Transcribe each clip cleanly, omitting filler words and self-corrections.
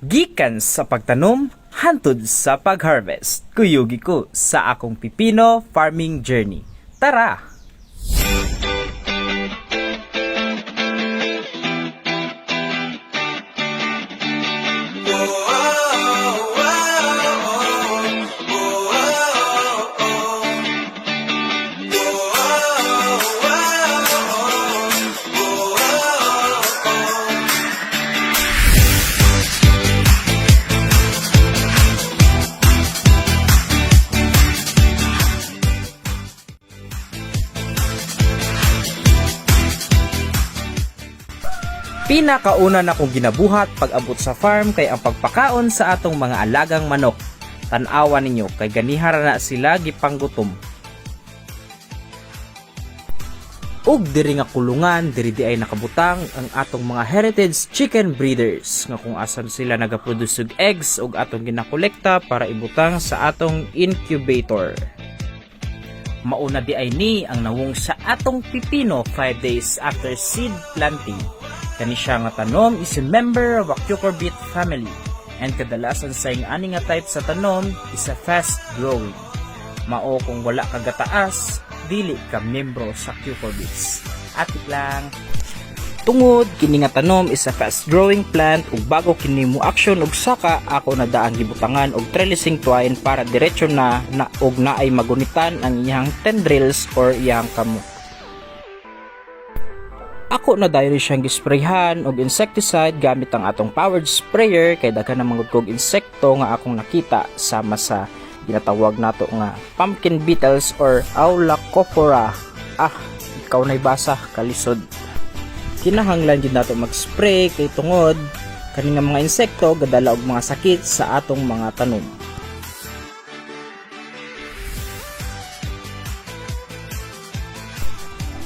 Gikan sa pagtanom, hantod sa pag-harvest. Kuyugi ko sa akong pipino farming journey. Tara! Pinakauna na kong ginabuhat pag abot sa farm kay ang pagpakaon sa atong mga alagang manok. Tan-awa ninyo kay ganihara na sila gipanggutom. Ug diri nga kulungan, diri di ay nakabutang ang atong mga heritage chicken breeders nga kung asan sila nagaproduce og eggs ug atong ginakolekta para ibutang sa atong incubator. Mauna di ay ni ang nawong sa atong pipino 5 days after seed planting. Kani siya nga tanom is a member of a cucurbit family and kadalasan sa ani nga type sa tanom is a fast growing. Mao kung wala ka gataas, dili ka membro sa cucurbits. Atik lang. Tungod kini nga tanom is a fast growing plant ug bago kini mo action og saka ako na daang gibutangan og trellising twine para diretso na og naay magunitan ang iyang tendrils or iyang kamot. Ako na dahil siyang gisprayhan og insecticide gamit ang atong powered sprayer kay daghan na mangudkog insekto nga akong nakita sama sa ginatawag nato nga pumpkin beetles or Aulacophora. Ikaw na'y basa kalisod. Kinahanglan jud nato mag-spray kay tungod kani nga mga insekto gadala og mga sakit sa atong mga tanom.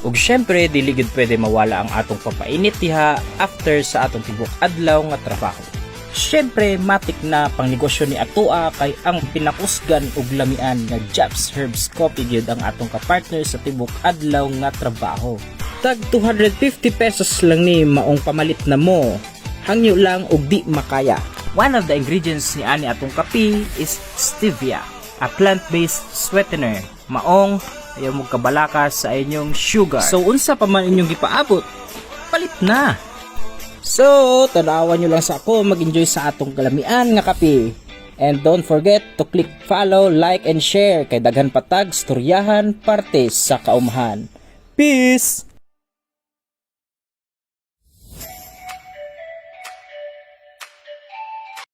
Ug syempre dili gid pwede mawala ang atong papainit diha after sa atong tibok adlaw nga trabaho. Syempre matik na pangnegosyo ni atoa kay ang pinakusgan ug lamian nga Japs Herbs Coffee gyud ang atong kapartner sa tibok adlaw nga trabaho. Tag 250 pesos lang ni maong pamalit na mo. Hangyo lang og di makaya. One of the ingredients ni ani atong kape is stevia, a plant-based sweetener. Maong ayaw mo kabalaka sa inyong sugar. So, unsa pa man inyong gipaabot, palit na. So, tanawan nyo lang sa ako mag-enjoy sa atong kalamian nga kape. And don't forget to click follow, like, and share kay daghan patag storyahan parte sa kaumahan. Peace!